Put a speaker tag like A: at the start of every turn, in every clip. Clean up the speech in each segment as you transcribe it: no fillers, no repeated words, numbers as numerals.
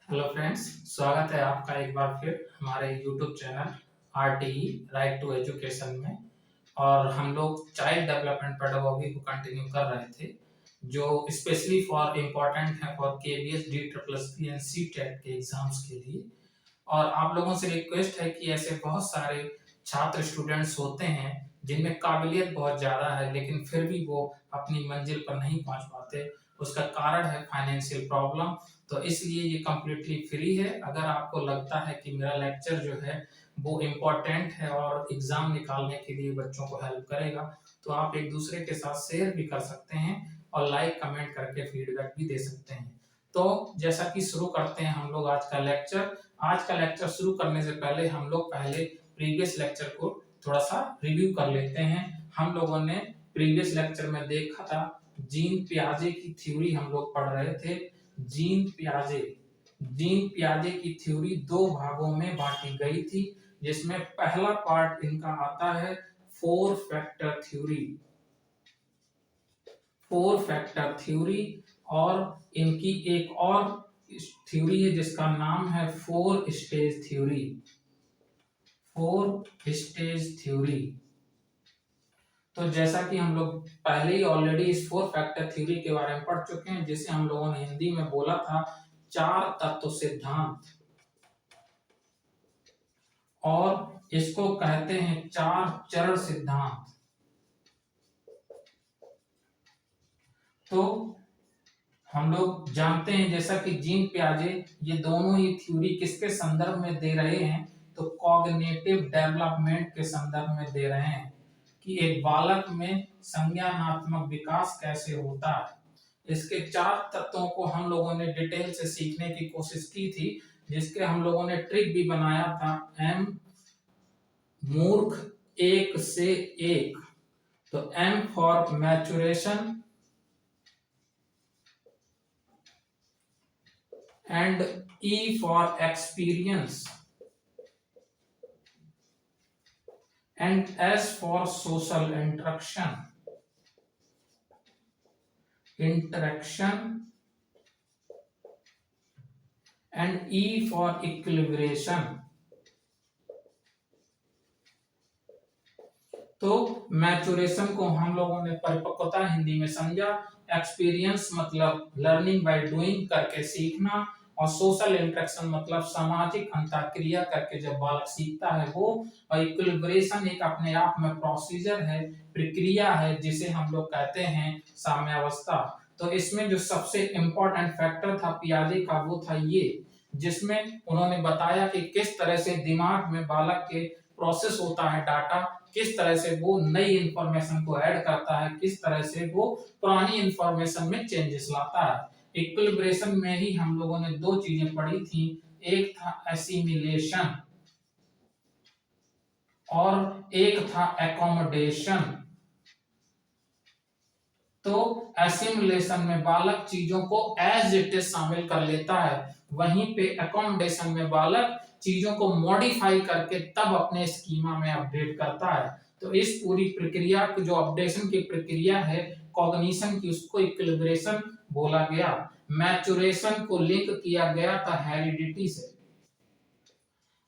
A: Hello friends, स्वागत है आपका एक बार फिर हमारे YouTube channel RTE right to education में। और हम लोग चाइल्ड डेवलपमेंट पेडागोगी को कंटिन्यू कर रहे थे, जो स्पेशली फॉर इम्पोर्टेंट है for KVS D triple S P and C TET के एग्जाम्स के लिए। और आप लोगों से रिक्वेस्ट है कि ऐसे बहुत सारे छात्र स्टूडेंट्स होते हैं जिनमें काबिलियत बहुत ज़्यादा है, लेकिन फिर भी वो अपनी मंजिल पर नहीं पहुंच पाते। उसका कारण है फाइनेंशियल प्रॉब्लम। तो इसलिए ये कम्प्लीटली फ्री है। अगर आपको लगता है कि मेरा लेक्चर जो है वो इम्पोर्टेंट है और एग्जाम निकालने के लिए बच्चों को हेल्प करेगा, तो आप एक दूसरे के साथ शेयर भी कर सकते हैं और लाइक कमेंट करके फीडबैक भी दे सकते हैं। तो जैसा कि शुरू करते हैं हम लोग आज का लेक्चर। आज का लेक्चर शुरू करने से पहले हम लोग पहले प्रीवियस लेक्चर को थोड़ा सा रिव्यू कर लेते हैं। हम लोगों ने प्रीवियस लेक्चर में देखा था जीन पियाजे की थ्योरी हम लोग पढ़ रहे थे। जीन पियाजे की थ्योरी दो भागों में बांटी गई थी, जिसमें पहला पार्ट इनका आता है फोर फैक्टर थ्योरी। और इनकी एक और थ्योरी है जिसका नाम है फोर स्टेज थ्योरी। तो जैसा कि हम लोग पहले ही ऑलरेडी इस फोर फैक्टर थ्योरी के बारे में पढ़ चुके हैं, जिसे हम लोगों ने हिंदी में बोला था चार तत्व सिद्धांत, और इसको कहते हैं चार चरण सिद्धांत। तो हम लोग जानते हैं जैसा कि जीन पियाजे ये दोनों ही थ्योरी किसके संदर्भ में दे रहे हैं, तो कॉग्निटिव डेवलपमेंट के संदर्भ में दे रहे हैं कि एक बालक में संज्ञानात्मक विकास कैसे होता है। इसके चार तत्वों को हम लोगों ने डिटेल से सीखने की कोशिश की थी, जिसके हम लोगों ने ट्रिक भी बनाया था एम मूर्ख एक से एक। तो M for maturation and E for experience and S for social interaction and E for equilibration। तो मैचुरेशन को हम लोगों ने परिपक्वता हिंदी में समझा, एक्सपीरियंस मतलब लर्निंग बाय डूइंग करके सीखना, और सोशल इंटरेक्शन मतलब सामाजिक अंतःक्रिया करके जब बालक सीखता है वो, और इक्विलिब्रेशन एक अपने आप में प्रोसीजर है, प्रक्रिया है, जिसे हम लोग कहते हैं साम्यावस्था। तो इसमें जो सबसे इंपॉर्टेंट फैक्टर था पियाजे का वो था ये, जिसमें उन्होंने बताया कि किस तरह से दिमाग में बालक के प्रोसेस होता है डाटा, किस तरह से वो नई इंफॉर्मेशन को ऐड करता है, किस तरह से वो पुरानी इंफॉर्मेशन में चेंजेस लाता है। इक्विलिब्रेशन में ही हम लोगों ने दो चीजें पढ़ी थी, एक था एसिमिलेशन और एक था एकोमोडेशन। तो एसिमिलेशन में बालक चीजों को एज इट इज शामिल कर लेता है, वहीं पे एकोमोडेशन में बालक चीजों को मॉडिफाई करके तब अपने स्कीमा में अपडेट करता है। तो इस पूरी प्रक्रिया को, जो अपडेशन की प्रक्रिया है कॉग्निशन की, उसको इक्विलिब्रेशन बोला गया। मैचुरेशन को लिंक किया गया था हेरिडिटी से,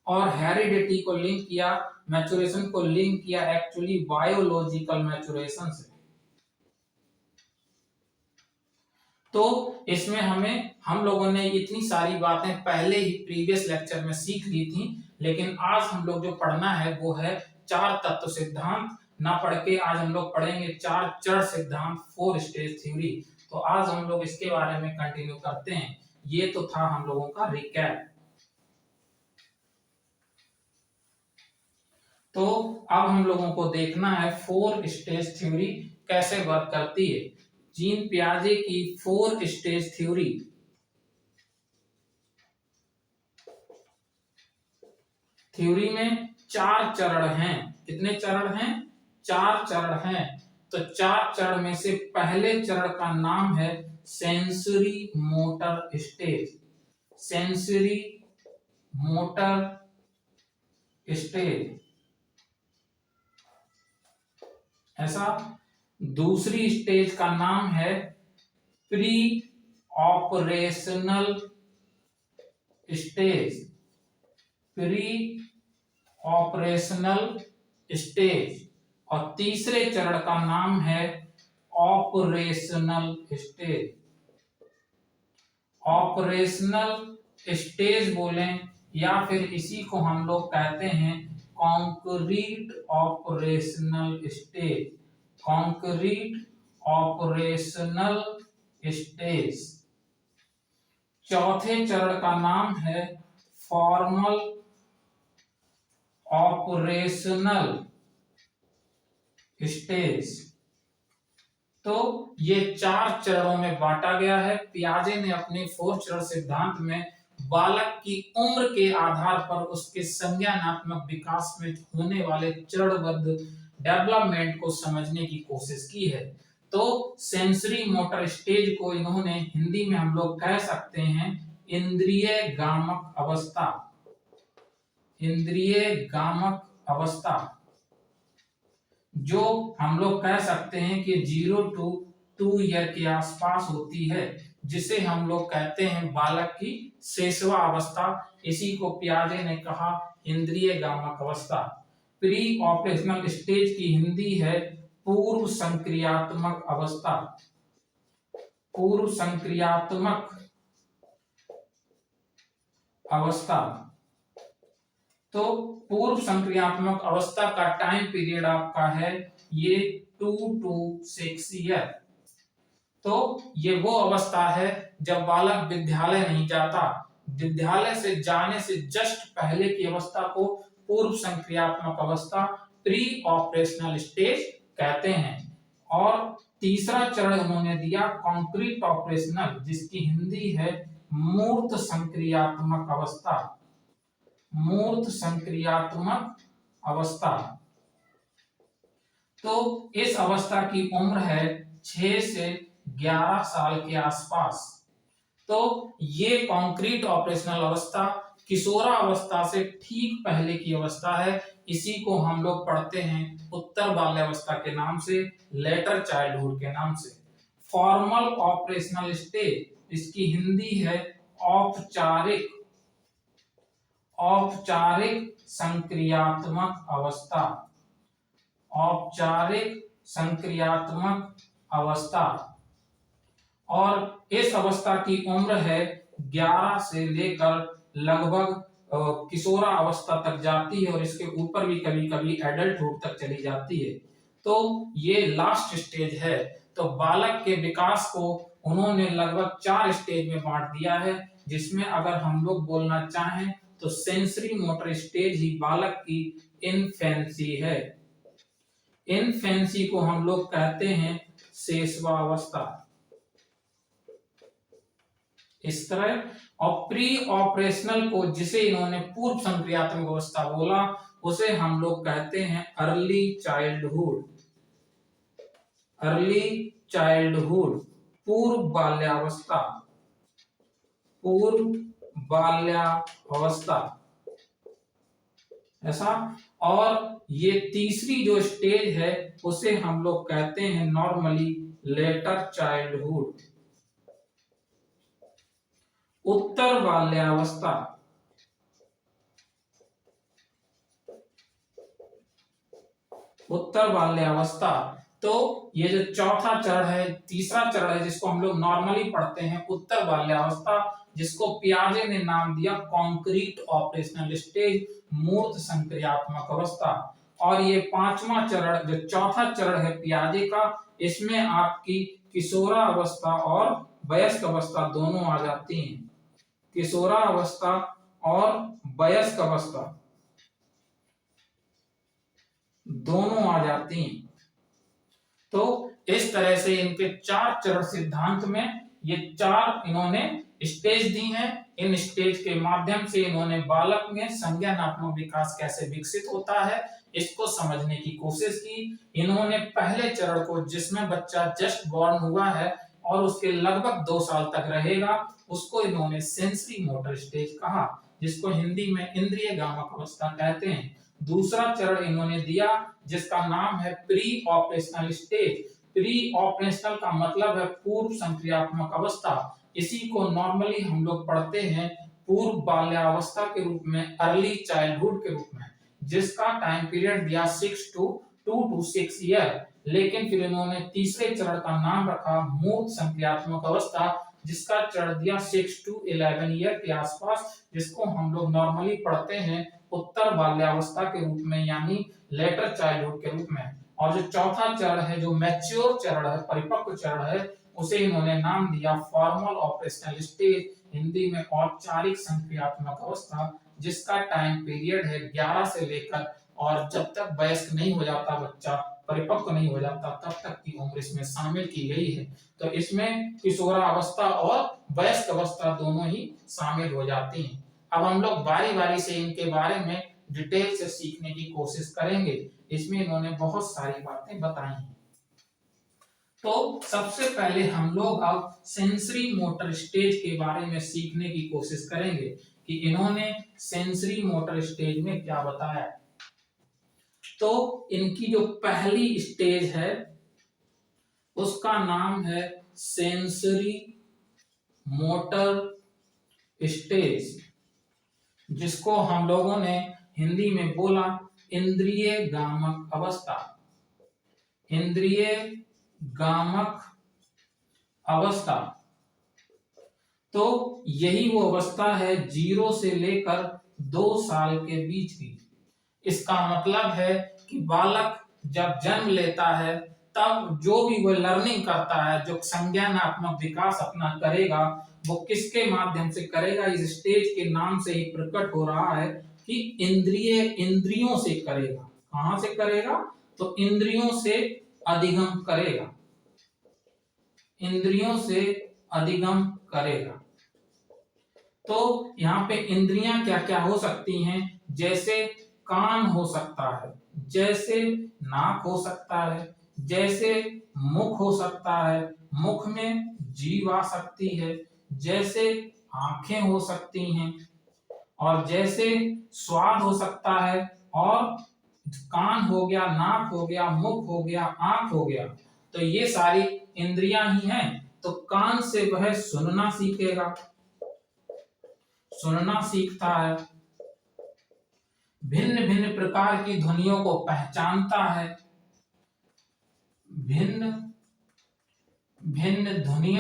A: और हेरिडिटी को लिंक किया, मैचुरेशन को लिंक किया एक्चुअली बायोलॉजिकल मैचुरेशन से। तो इसमें हम लोगों ने इतनी सारी बातें पहले ही प्रीवियस लेक्चर में सीख ली थी, लेकिन आज हम लोग जो पढ़ना है वो है चार तत्व सिद्धांत। ना पढ़ के आज हम लोग पढ़ेंगे चार चरण सिद्धांत, फोर स्टेज थ्योरी। तो आज हम लोग इसके बारे में कंटिन्यू करते हैं। ये तो था हम लोगों का रिकैप। तो अब हम लोगों को देखना है फोर स्टेज थ्योरी कैसे वर्क करती है। जीन पियाजे की फोर स्टेज थ्योरी में चार चरण हैं। कितने चरण हैं? चार चरण हैं। तो चार चरण में से पहले चरण का नाम है sensory motor stage. Sensory motor stage ऐसा। दूसरी स्टेज का नाम है pre operational stage, pre operational stage, और तीसरे चरण का नाम है ऑपरेशनल स्टेज। ऑपरेशनल स्टेज बोलें या फिर इसी को हम लोग कहते हैं concrete operational stage, concrete operational stage. चौथे चरण का नाम है फॉर्मल ऑपरेशनल स्टेज। तो ये 4 चरणों में बांटा गया है। पियाजे ने अपने 4 चरण सिद्धांत में बालक की उम्र के आधार पर उसके संज्ञानात्मक विकास में होने वाले चरणबद्ध डेवलपमेंट को समझने की कोशिश की है। तो सेंसरी मोटर स्टेज को इन्होंने हिंदी में हम लोग कह सकते हैं इंद्रिय गामक अवस्था, इंद्रिय गामक अवस्था, जो हम लोग कह सकते हैं कि 0 to 2 ईयर के आसपास होती है, जिसे हम लोग कहते हैं बालक की शेषवा अवस्था। इसी को पियाजे ने कहा इंद्रिय गामक अवस्था। प्री ऑपरेशनल स्टेज की हिंदी है पूर्व संक्रियात्मक अवस्था, पूर्व संक्रियात्मक अवस्था। तो पूर्व संक्रियात्मक अवस्था का टाइम पीरियड आपका है ये 2 to 6 ईयर। तो ये वो अवस्था है जब बालक विद्यालय नहीं जाता, विद्यालय से जाने से जस्ट पहले की अवस्था को पूर्व संक्रियात्मक अवस्था, प्री ऑपरेशनल स्टेज कहते हैं। और तीसरा चरण उन्होंने दिया कॉन्क्रीट ऑपरेशनल, जिसकी हिंदी है मूर्त संक्रियात्मक अवस्था, मूर्त संक्रियात्मक अवस्था। तो इस अवस्था की उम्र है 6 से 11 साल के आसपास। तो ये कॉन्क्रीट ऑपरेशनल अवस्था किशोरा अवस्था से ठीक पहले की अवस्था है। इसी को हम लोग पढ़ते हैं उत्तर बाल्यावस्था के नाम से, लेटर चाइल्डहुड के नाम से। फॉर्मल ऑपरेशनल स्टेज, इसकी हिंदी है औपचारिक, औपचारिक संक्रियात्मक अवस्था, औपचारिक संक्रियात्मक अवस्था। और इस अवस्था की उम्र है 11 से लेकर लगभग किशोरा अवस्था तक जाती है, और इसके ऊपर भी कभी कभी एडल्टहुड तक चली जाती है। तो ये लास्ट स्टेज है। तो बालक के विकास को उन्होंने लगभग 4 स्टेज में बांट दिया है, जिसमें अगर हम लोग बोलना चाहें तो सेंसरी मोटर स्टेज ही बालक की इनफेंसी है। इनफेंसी को हम लोग कहते हैं शेषवा अवस्था, इस तरह। और प्री ऑपरेशनल को, जिसे इन्होंने पूर्व संक्रियात्मक अवस्था बोला, उसे हम लोग कहते हैं अर्ली चाइल्डहुड, अर्ली चाइल्डहुड, पूर्व बाल्यावस्था, पूर्व बाल्यावस्था, ऐसा। और ये तीसरी जो स्टेज है उसे हम लोग कहते हैं नॉर्मली लेटर चाइल्डहुड, उत्तर बाल्यावस्था। उत्तर बाल्यावस्था। तो ये जो चौथा चरण है, तीसरा चरण है, जिसको हम लोग नॉर्मली पढ़ते हैं उत्तर बाल्यावस्था, जिसको पियाजे ने नाम दिया कॉन्क्रीट ऑपरेशनल स्टेज, मूर्त संक्रियात्मक अवस्था। और ये पांचवा चरण, जो चौथा चरण है पियाजे का, इसमें आपकी किशोरा अवस्था और वयस्क अवस्था दोनों आ जाती हैं, किशोरा अवस्था और वयस्क अवस्था दोनों आ जाती हैं। तो इस तरह से इनके 4 चरण सिद्धांत में ये 4 इन्होंने स्टेज दी हैं। इन स्टेज के माध्यम से इन्होंने बालक में संज्ञानात्मक विकास कैसे विकसित होता है इसको समझने की कोशिश की। इन्होंने पहले चरण को, जिसमें बच्चा जस्ट बॉर्न हुआ है और उसके लगभग 2 साल तक रहेगा, उसको इन्होंने सेंसरी मोटर स्टेज कहा, जिसको हिंदी में इंद्रिय गामक अवस्था कहते हैं। दूसरा चरण इन्होंने दिया जिसका नाम है pre operational stage. Pre operational का मतलब है पूर्व संक्रियात्मक अवस्था। इसी को नॉर्मली हम लोग पढ़ते हैं पूर्व बाल्यावस्था के रूप में, अर्ली चाइल्डहुड के रूप में, जिसका टाइम पीरियड दिया 2 to 6 ईयर। लेकिन फिर इन्होंने तीसरे चरण का नाम रखा मूर्त संक्रियात्मक अवस्था, जिसका चरण दिया 6 to 11 ईयर के आसपास, जिसको हम लोग नॉर्मली पढ़ते हैं उत्तर बाल्यावस्था के रूप में, यानी लेटर चाइल्डहुड के रूप में। और जो चौथा चरण है, जो मैच्योर चरण है, परिपक्व चरण है, उसे इन्होंने नाम दिया फॉर्मल ऑपरेशनल स्टेज, हिंदी में औपचारिक संक्रियात्मक अवस्था, जिसका टाइम पीरियड है 11 से लेकर, और जब तक वयस्क नहीं हो जाता बच्चा, परिपक्व नहीं हो जाता, तब तक की उम्र इसमें शामिल की गई है। तो इसमें किशोरावस्था और वयस्क अवस्था दोनों ही शामिल हो जाती हैं। अब हम लोग बारी बारी से इनके बारे में डिटेल से सीखने की कोशिश करेंगे। इसमें इन्होंने बहुत सारी बातें बताई हैं। तो सबसे पहले हम लोग अब सेंसरी मोटर स्टेज के बारे में सीखने की कोशिश करेंगे कि इन्होंने सेंसरी मोटर स्टेज में क्या बताया। तो इनकी जो पहली स्टेज है उसका नाम है सेंसरी मोटर स्टेज, जिसको हम लोगों ने हिंदी में बोला इंद्रिय गामक अवस्था। इंद्रिय गामक अवस्था, तो यही वो अवस्था है 0 से लेकर 2 साल के बीच की। इसका मतलब है कि बालक जब जन्म लेता है तब जो भी वो लर्निंग करता है, जो संज्ञानात्मक विकास अपना करेगा, वो किसके माध्यम से करेगा, इस स्टेज के नाम से ही प्रकट हो रहा है कि इंद्रियों से करेगा। कहां से करेगा? तो इंद्रियों से अधिगम करेगा, इंद्रियों से अधिगम करेगा। तो यहाँ पे इंद्रियां क्या क्या हो सकती हैं? जैसे कान हो सकता है, जैसे नाक हो सकता है, जैसे मुख हो सकता है, मुख में जीभ आ सकती है, जैसे आंखें हो सकती हैं, और जैसे स्वाद हो सकता है, और कान हो गया, नाक हो गया, मुख हो गया, आंख हो गया, तो ये सारी इंद्रियां ही हैं। तो कान से वह सुनना सीखेगा, सुनना सीखता है, भिन्न भिन्न प्रकार की ध्वनियों को पहचानता है, भिन्न भिन्न ध्वनि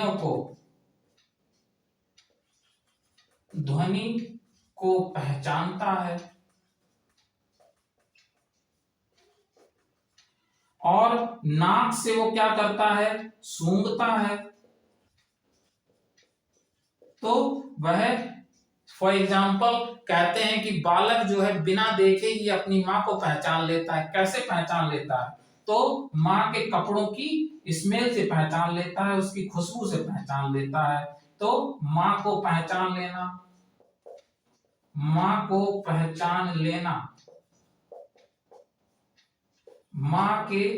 A: को पहचानता है, और नाक से वो क्या करता है? सूंघता है। तो वह फॉर एग्जाम्पल कहते हैं कि बालक जो है बिना देखे ही अपनी माँ को पहचान लेता है। कैसे पहचान लेता है? तो माँ के कपड़ों की स्मेल से पहचान लेता है, उसकी खुशबू से पहचान लेता है। तो माँ को पहचान लेना, माँ को पहचान लेना, माँ के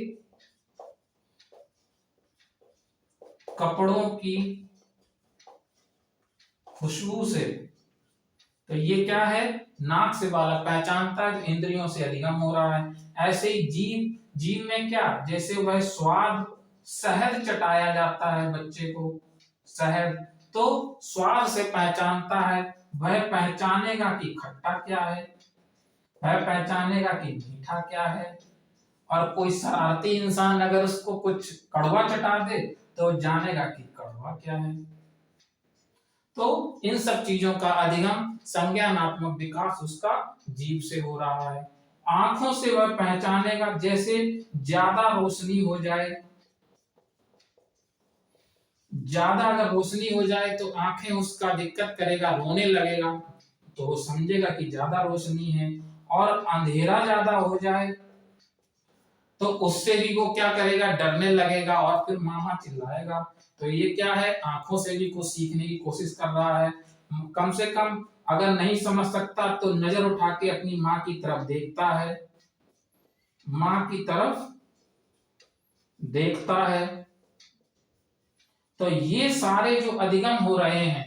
A: कपड़ों की खुशबू से, तो ये क्या है? नाक से बालक पहचानता है, इंद्रियों से अधिगम हो रहा है। ऐसे ही जीभ में क्या? जैसे वह स्वाद, शहद चटाया जाता है बच्चे को, शहद, तो स्वाद से पहचानता है। वह पहचानेगा कि खट्टा क्या है, वह पहचानेगा कि मीठा क्या है। और कोई शरारती इंसान अगर उसको कुछ कड़वा चटा दे तो जानेगा कि कड़वा क्या है। तो इन सब चीजों का अधिगम, संज्ञानात्मक विकास उसका जीभ से हो रहा है। आंखों से वह पहचानेगा, जैसे ज्यादा रोशनी हो जाए, ज्यादा अगर रोशनी हो जाए तो आंखें उसका दिक्कत करेगा, रोने लगेगा, तो वो समझेगा कि ज्यादा रोशनी है। और अंधेरा ज्यादा हो जाए तो उससे भी वो क्या करेगा? डरने लगेगा और फिर मामा चिल्लाएगा। तो ये क्या है? आंखों से भी कुछ सीखने की कोशिश कर रहा है। कम से कम अगर नहीं समझ सकता तो नजर उठा के अपनी माँ की तरफ देखता है, माँ की तरफ देखता है। तो ये सारे जो अधिगम हो रहे हैं,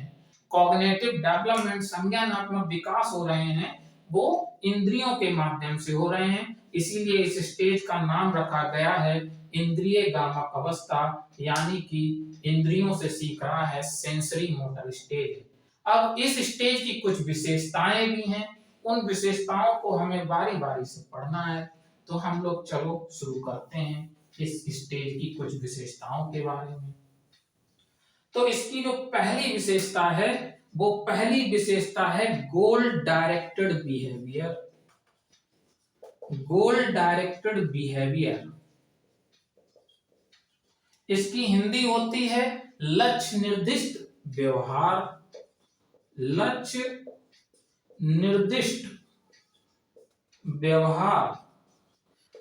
A: कॉग्निटिव डेवलपमेंट, संज्ञानात्मक विकास हो रहे हैं, वो इंद्रियों के माध्यम से हो रहे हैं। इसीलिए इस स्टेज का नाम रखा गया है इंद्रिय गामक अवस्था, यानी कि इंद्रियों से सीख रहा है, सेंसरी मोटर स्टेज। अब इस स्टेज की कुछ विशेषताएं भी हैं, उन विशेषताओं को हमें बारी बारी से पढ़ना है। तो हम लोग चलो शुरू करते हैं इस स्टेज की कुछ विशेषताओं के बारे में। तो इसकी जो पहली विशेषता है, वो पहली विशेषता है गोल डायरेक्टेड बिहेवियर। गोल डायरेक्टेड बिहेवियर, इसकी हिंदी होती है लक्ष्य निर्दिष्ट व्यवहार। लक्ष्य निर्दिष्ट व्यवहार,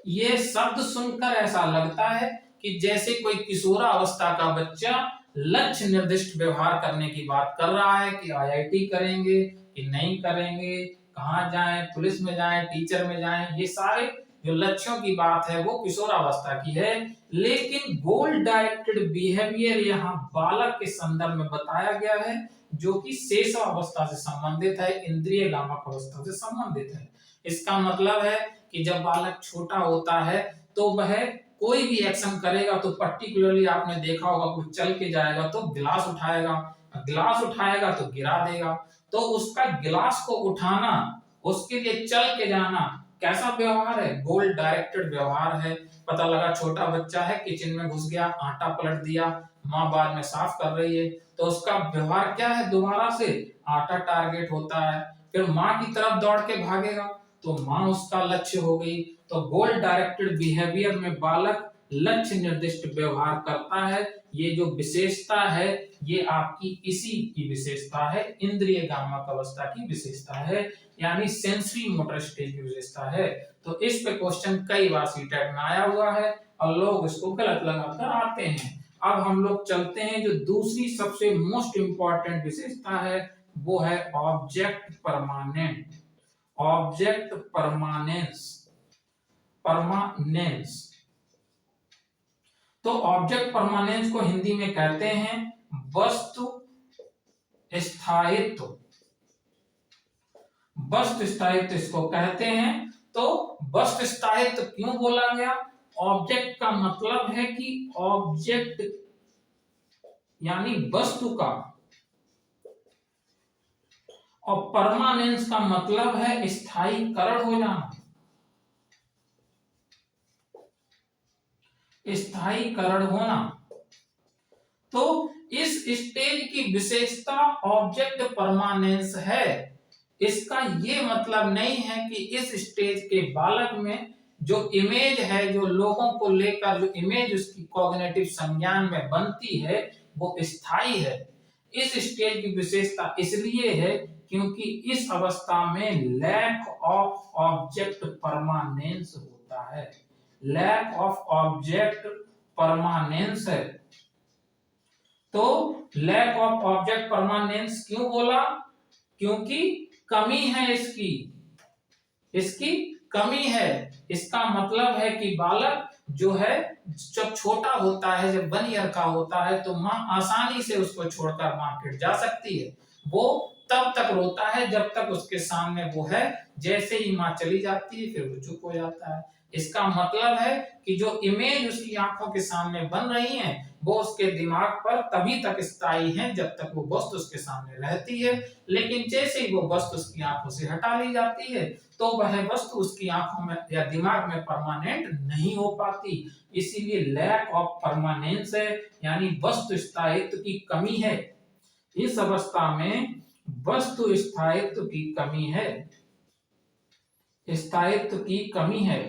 A: ये शब्द सुनकर ऐसा लगता है कि जैसे कोई किशोरावस्था का बच्चा लक्ष्य निर्दिष्ट व्यवहार करने की बात कर रहा है कि आईआईटी करेंगे कि नहीं करेंगे, कहाँ जाएं, पुलिस में जाएं, टीचर में जाएं, ये सारे जो लक्ष्यों की बात है वो किशोरावस्था की है। लेकिन गोल डायरेक्टेड बिहेवियर यहाँ बालक के संदर्भ में बताया गया है, जो कि शेषावस्था से संबंधित है, इंद्रिय गामक अवस्था से संबंधित है। इसका मतलब है कि जब बालक छोटा होता है तो वह कोई भी एक्शन करेगा तो पर्टिकुलरली आपने देखा होगा, कुछ चल के जाएगा तो गिलास उठाएगा, गिलास उठाएगा तो गिरा देगा। तो उसका गिलास को उठाना, उसके लिए चल के जाना कैसा व्यवहार है? गोल डायरेक्टेड व्यवहार है। पता लगा छोटा बच्चा है, किचन में घुस गया, आटा पलट दिया, माँ बाद में साफ कर रही है, तो उसका व्यवहार क्या है? दोबारा से आटा टारगेट होता है, फिर माँ की तरफ दौड़ के भागेगा तो माँ उसका लक्ष्य हो गई। तो गोल डायरेक्टेड बिहेवियर में बालक लक्ष्य निर्दिष्ट व्यवहार करता है। ये जो विशेषता है ये आपकी इसी की विशेषता है, इंद्रिय गामक अवस्था की विशेषता है, यानी सेंसरी मोटर स्टेज की विशेषता है। तो इस पे क्वेश्चन कई बार सीटेट में आया हुआ है और लोग इसको गलत लगाकर आते हैं। अब हम लोग चलते हैं, जो दूसरी सबसे मोस्ट इंपॉर्टेंट विशेषता है वो है object permanent. Object permanence, permanence. तो ऑब्जेक्ट परमानेंस को हिंदी में कहते हैं वस्तु स्थायित्व। वस्तु स्थायित्व इसको कहते हैं। तो वस्तु स्थायित्व क्यों बोला गया? ऑब्जेक्ट का मतलब है कि ऑब्जेक्ट यानी वस्तु का, और परमानेंस का मतलब है स्थायीकरण हो जाना, स्थायीकरण होना। तो इस स्टेज की विशेषता ऑब्जेक्ट परमानेंस है। इसका ये मतलब नहीं है कि इस स्टेज के बालक में जो इमेज है, जो लोगों को लेकर जो इमेज उसकी कॉग्निटिव संज्ञान में बनती है वो स्थायी है। इस स्टेज की विशेषता इसलिए है क्योंकि इस अवस्था में लैक ऑफ ऑब्जेक्ट परमानेंस होता है। लैक ऑफ ऑब्जेक्ट परमानेंस है। तो लैक ऑफ ऑब्जेक्ट परमानेंस क्यों बोला? क्योंकि कमी है इसकी, इसकी कमी है। इसका मतलब है कि बालक जो है जब छोटा होता है, जब 1 ईयर का होता है, तो माँ आसानी से उसको छोड़कर मार्केट जा सकती है। वो तब तक रोता है जब तक उसके सामने वो है, जैसे ही माँ चली जाती है फिर वो चुप हो जाता है। इसका मतलब है कि जो इमेज उसकी आंखों के सामने बन रही है वो उसके दिमाग पर तभी तक स्थायी है जब तक वो वस्तु उसके सामने रहती है। लेकिन जैसे ही वो वस्तु उसकी आंखों से हटा ली जाती है तो वह वस्तु उसकी आंखों में या दिमाग में परमानेंट नहीं हो पाती। इसीलिए लैक ऑफ परमानेंस है, यानी वस्तु स्थायित्व की कमी है। इस अवस्था में वस्तु स्थायित्व की कमी है, स्थायित्व की कमी है।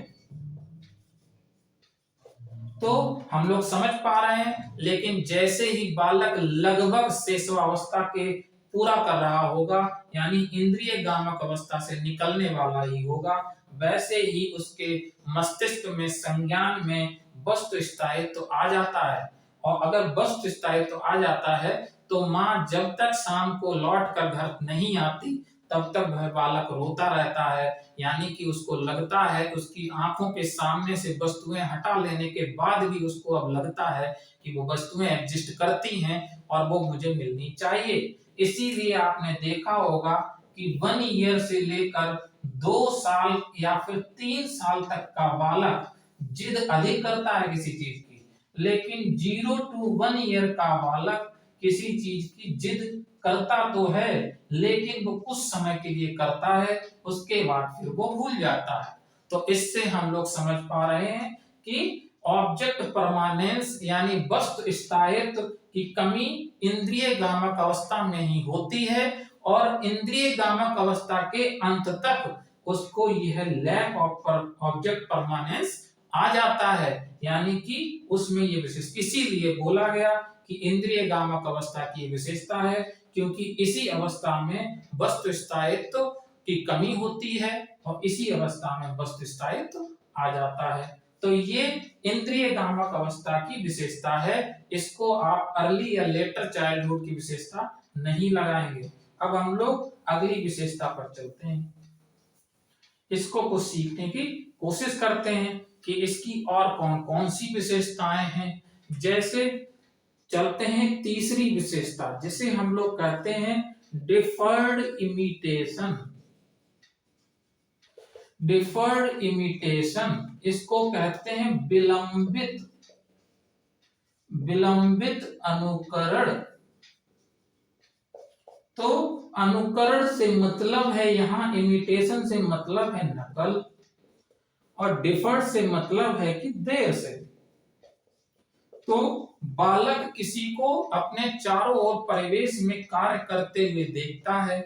A: तो हम लोग समझ पा रहे हैं। लेकिन जैसे ही बालक लगभग शेषावस्था के पूरा कर रहा होगा, यानी इंद्रिय गामक अवस्था से निकलने वाला ही होगा, वैसे ही उसके मस्तिष्क में संज्ञान में वस्तु स्थायित्व आ जाता है। और अगर वस्तु स्थायित्व आ जाता है तो माँ जब तक शाम को लौट कर घर नहीं आती तब तक वह बालक रोता रहता है। यानी कि उसको लगता है, उसकी आंखों के सामने से वस्तुएं हटा लेने के बाद भी उसको अब लगता है कि वो वस्तुएं एग्जिस्ट करती हैं और वो मुझे मिलनी चाहिए। इसीलिए आपने देखा होगा कि 1 ईयर से लेकर 2 साल या फिर 3 साल तक का बालक जिद अधिक करता है किसी चीज की, लेकिन 0 to 1 ईयर का बालक किसी चीज की जिद करता तो है, लेकिन वो कुछ समय के लिए करता है, उसके बाद फिर वो भूल जाता है। तो इससे हम लोग समझ पा रहे हैं कि ऑब्जेक्ट परमानेंस यानी वस्तु स्थायित्व की कमी इंद्रिय गामक अवस्था में ही होती है, और इंद्रिय गामक अवस्था के अंत तक उसको यह लैक ऑफ ऑब्जेक्ट परमानेंस आ जाता है, यानी कि उसमें ये विशेष इसीलिए बोला गया कि इंद्रिय गामक अवस्था की विशेषता है, क्योंकि इसी अवस्था में वस्तु स्थायित्व की कमी होती है और इसी अवस्था में वस्तु स्थायित्व आ जाता है। तो ये इंद्रिय गामक अवस्था की विशेषता है, इसको आप अर्ली या लेटर चाइल्डहुड की विशेषता नहीं लगाएंगे। अब हम लोग अगली विशेषता पर चलते हैं, इसको कुछ सीखने की कोशिश करते हैं कि इसकी और कौन कौन सी विशेषताएं हैं। जैसे चलते हैं तीसरी विशेषता, जिसे हम लोग कहते हैं डिफर्ड इमिटेशन। डिफर्ड इमिटेशन इसको कहते हैं विलंबित अनुकरण। तो अनुकरण से मतलब है, यहां इमिटेशन से मतलब है नकल, और डिफर्ड से मतलब है कि देर से। तो बालक किसी को अपने चारों ओर परिवेश में कार्य करते हुए देखता है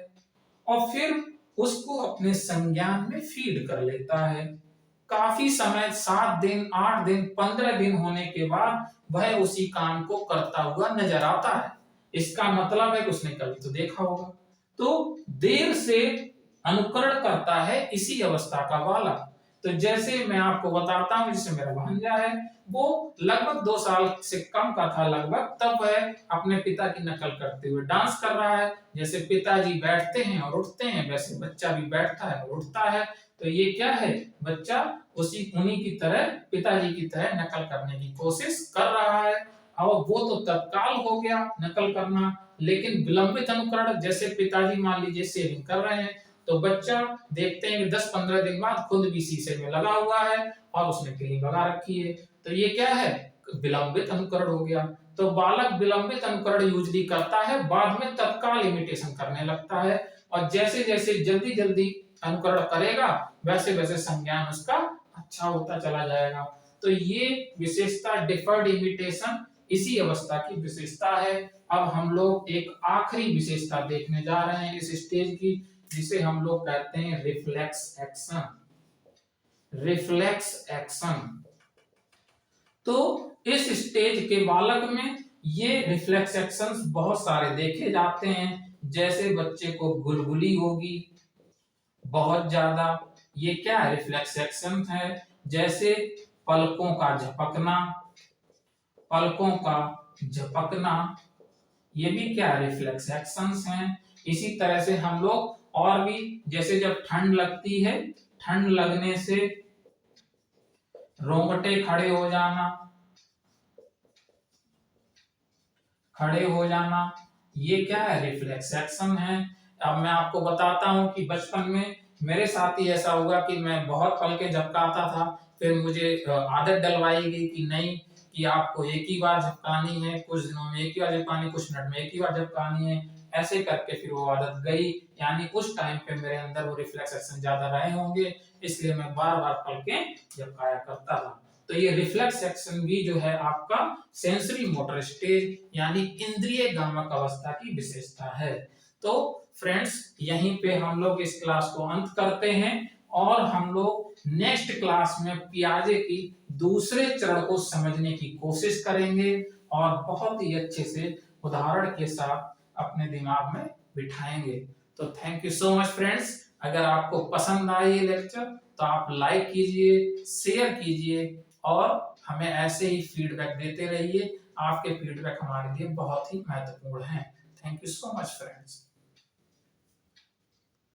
A: और फिर उसको अपने संज्ञान में फीड कर लेता है। काफी समय 7 दिन, 8 दिन, 15 दिन होने के बाद वह उसी काम को करता हुआ नजर आता है। इसका मतलब है कि उसने कभी तो देखा होगा। तो देर से अनुकरण करता है इसी अवस्था का बालक। तो जैसे मैं आपको बताता हूं, जैसे मेरा भांजा है, वो लगभग 2 साल से कम का था लगभग, तब वह अपने पिता की नकल करते हुए डांस कर रहा है। जैसे पिताजी बैठते हैं और उठते हैं, वैसे बच्चा भी बैठता है और उठता है। तो ये क्या है, बच्चा उन्हीं की तरह, पिताजी की तरह नकल करने की कोशिश कर रहा है। और वो तो तत्काल हो गया नकल करना, लेकिन विलंबित अनुकरण, जैसे पिताजी मान लीजिए शेविंग कर रहे हैं, तो बच्चा देखते हैं कि 10-15 दिन बाद खुद भी शीशे में लगा हुआ है और उसने क्रीम लगा रखी है। तो ये क्या है, विलंबित अनुकरण हो गया। तो बालक विलंबित अनुकरण यूजली करता है, बाद में तत्काल इमिटेशन करने लगता है, और जैसे जैसे जल्दी जल्दी अनुकरण करेगा वैसे वैसे संज्ञान उसका अच्छा होता चला जाएगा। तो ये विशेषता डिफर्ड इमिटेशन इसी अवस्था की विशेषता है। अब हम लोग एक आखिरी विशेषता देखने जा रहे हैं इस स्टेज की, जिसे हम लोग कहते हैं रिफ्लेक्स एक्शन। रिफ्लेक्स एक्शन, तो इस स्टेज के बालक में ये रिफ्लेक्स एक्शंस बहुत सारे देखे जाते हैं। जैसे बच्चे को गुलगुली होगी बहुत ज्यादा, ये क्या है, रिफ्लेक्स एक्शन है। जैसे पलकों का झपकना, पलकों का झपकना, ये भी क्या, रिफ्लेक्स एक्शंस हैं। इसी तरह से हम लोग और भी, जैसे जब ठंड लगती है, ठंड लगने से रोंगटे खड़े हो जाना, खड़े हो जाना, ये क्या है, रिफ्लेक्स एक्शन है। अब मैं आपको बताता हूं कि बचपन में मेरे साथ ही ऐसा हुआ कि मैं बहुत पलके झपकाता था, फिर मुझे आदत डलवाई गई कि नहीं, कि आपको एक ही बार झपकानी है, कुछ दिनों में एक ही बार झपकानी, कुछ मिनट में एक ही बार झपकानी है। ऐसे करके फिर वो आदत गई, यानी उस टाइम पे मेरे अंदर वो रिफ्लेक्स एक्शन ज्यादा रहे होंगे, इसलिए मैं बार बार पलके झपकाया करता था। तो ये रिफ्लेक्स एक्शन भी जो है आपका सेंसरी मोटर स्टेज यानी इंद्रिय गामक अवस्था की विशेषता है। तो फ्रेंड्स, यहीं पे हम लोग इस क्लास को अंत करते हैं, और हम लोग नेक्स्ट क्लास में पियाजे की दूसरे चरण को समझने की कोशिश करेंगे और बहुत ही अच्छे से उदाहरण के साथ अपने दिमाग में बिठाएंगे। तो thank you so much friends. अगर आपको पसंद आए ये लेक्चर तो आप लाइक कीजिए, शेयर कीजिए और हमें ऐसे ही फीडबैक देते रहिए। आपके फीडबैक हमारे लिए बहुत ही महत्वपूर्ण है। Thank you so much friends.